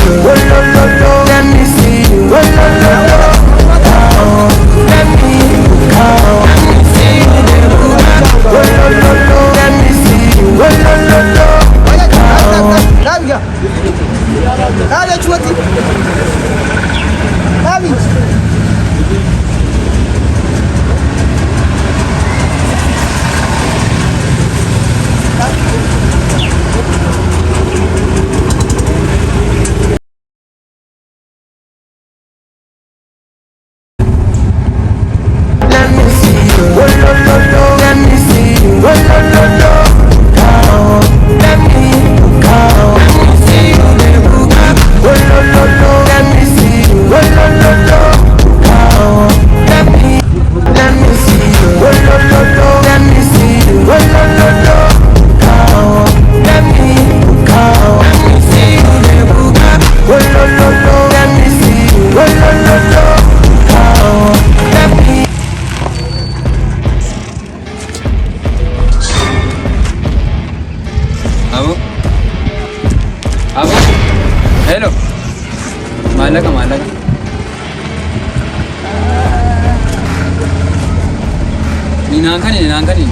Oh lo lo lo, let me see you. Oh lo lo lo, let me see you. Oh lo lo lo, let me see you. Oh lo lo lo. Rabia. Rabia chumati. Rabia. Let me see you. Oh lo lo lo, let me see you. Oh lo lo lo, let me see you. Oh lo lo lo, let me see you. Oh lo lo lo, let me see you. Oh lo lo lo, let me see you. Oh lo lo lo, let me see you. Oh lo lo lo, let me see you. Oh lo lo lo, let me. Abo, hello. Malaga. Ninangkani.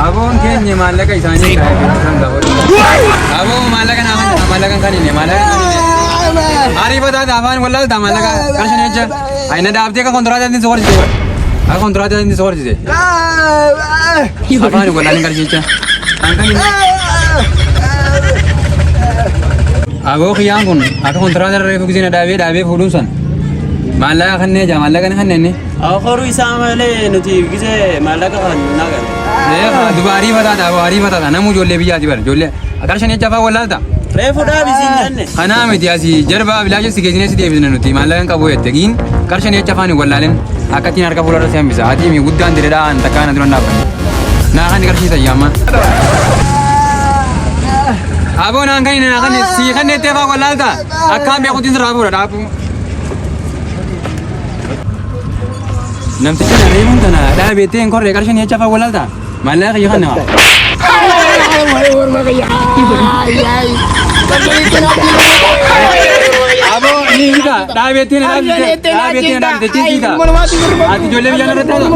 Abon Kenya malaga isani kaya kita Abo malaga kani ne malaga. Ari bata davan wala da malaga karshe neja. Aina da abde ka kontrata din sor jide. A kontrata din sor jide. Afan wala ni karshe cha. Angkani. Abo khiyang kun aka kontrata re fukizina dabe fulusan. Malaga khanne ja malaga khanne ne. آخر ويسامله نتي كذا مالك خان ناقل. دوباری بتا تا نمو جولے بھی آتی بار جولے اکرشن یہ چفا ولا تا ريفودا بيزين انا متياسي جربا بلاج سيكيزنس دي بزنن نتي مالن كابو يتگين کرشن یہ چفا ني ولالن اكتين اركا فولر سيم بيسا اتي مي ودان دردا انت كان درنا نا خان کرشي سياما ابو نان كان سي خن تفا ولا تا اكام بي خدين رابو رابو نمتي كنا ريمون تنا دا بيتين كور کرشن یہ چفا ولا تا مالك يخنا Abo ni kita dah betin kita. Ati jole biar nak tahu.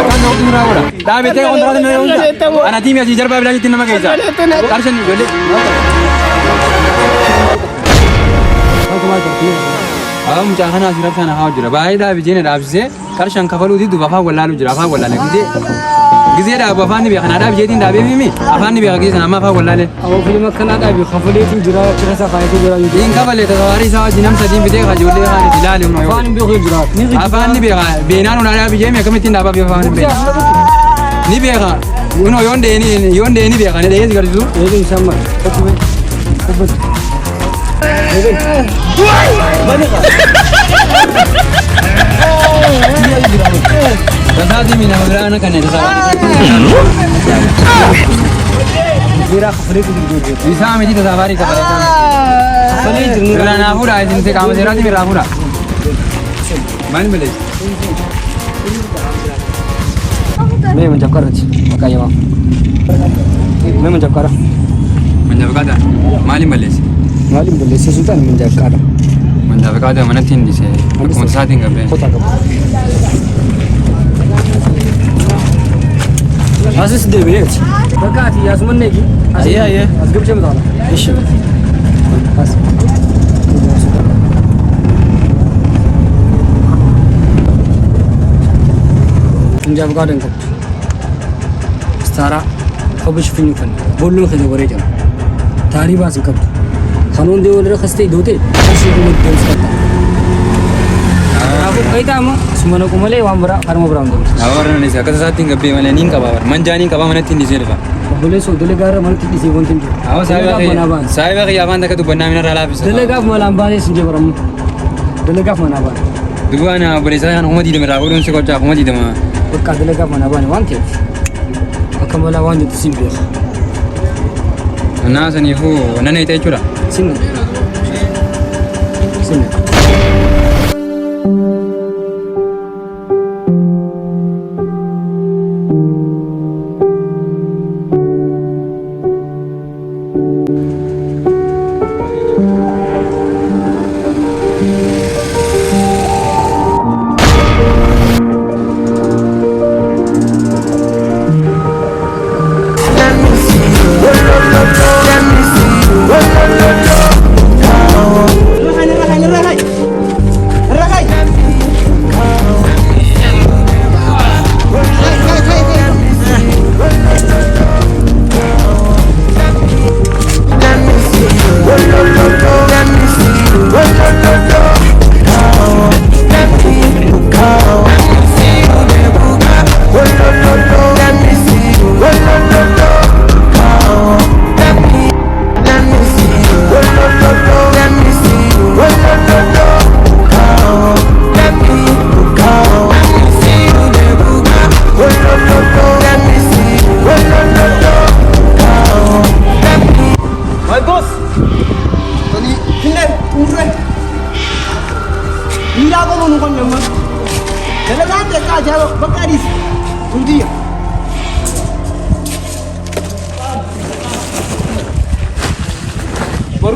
Akan tahu tu murah. Dah betin kontrak ni orang. Anak tim yang jijar bawa lagi tin nama kerja. Karsen ni jole. Am jangan asirap sana hau jura. Baik dah bijine dah bisa. Karsen kafalu di tu bapak wala lu jura. Bapak wala le. Gize da bapak ni biar ada bijitin dah bimi. Bapak ni biar gize nama bapak wala le. Awak film kan ada bi khafali tu jura cerita kaya tu jura. Ini kafale tu hari sahaja jinam sedih bide kajole hari dilal umno. Fan bi khul jura. Bapak ni biar benar una ada bijim ya kami tin dah bapak bapak ni biar. Ni biar uno yonde ni biar kan ada yang sekarang tu. Ini sama. Dasar di mina berana kan dasar. Jira khafali tu jura. Bisa kami di dasar hari kabar. Khafali jura. Berana pura ini se kamu serati berana pura. Mana boleh? मैं मंजब कर रही मका ये मैं मंजब कर Manjab kada, malim balik. मालूम बोले से सुल्तान मंजब कर Manjab kada mana tin di se. Aku mau sahaja enggak bre. होता कब आसिस दे बेच बका थी यासमन ने की ये असगब से बताना इश बस पंजाब गार्डन को सारा खबश फिल्म फन बोलूं खदे बरे जन थारी बास कब कानून दे वले खस्ते दोते ऐसे को मत देस करता aku kaita ama sumana ko male wambra karmo brando Awar ni se kata sahaja enggak bre mana ning kabar. Manjani kabar mana tin di se lepas. bole so dole gara man ti si bontin Awas saya bagi abang tak tu benar benar ala bisa. dole gaf malam bane sinje baram dole gaf mana ban Dua anak boleh saya nak umadi demi ragu dan sekolah umadi demi. ka dole gaf mana ban wante akamala wanje ti simbe Nasa ni hu nana itu cura. sinne sinne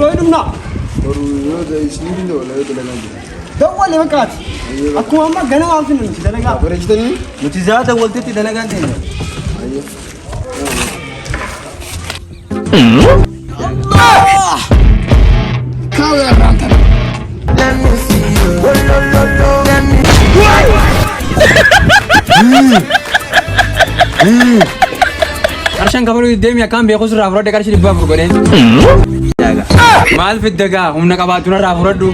Boroo dhumna. Boruu yoo isni wala yoo dalagaa jira. Dawwal maqaati. Akkuma amma ganama afin nuti dalagaa. Bareechitanii? Nuti zaata waltitti dalagaa teenya. Let me see you. Oh, lo, lo, lo. Let me Karshan kabalu deemi akkam beeku sirraa fudhadhe qarshii 400 godheen. Maal fiddagaa humna qabaatu narraa fudhadhu.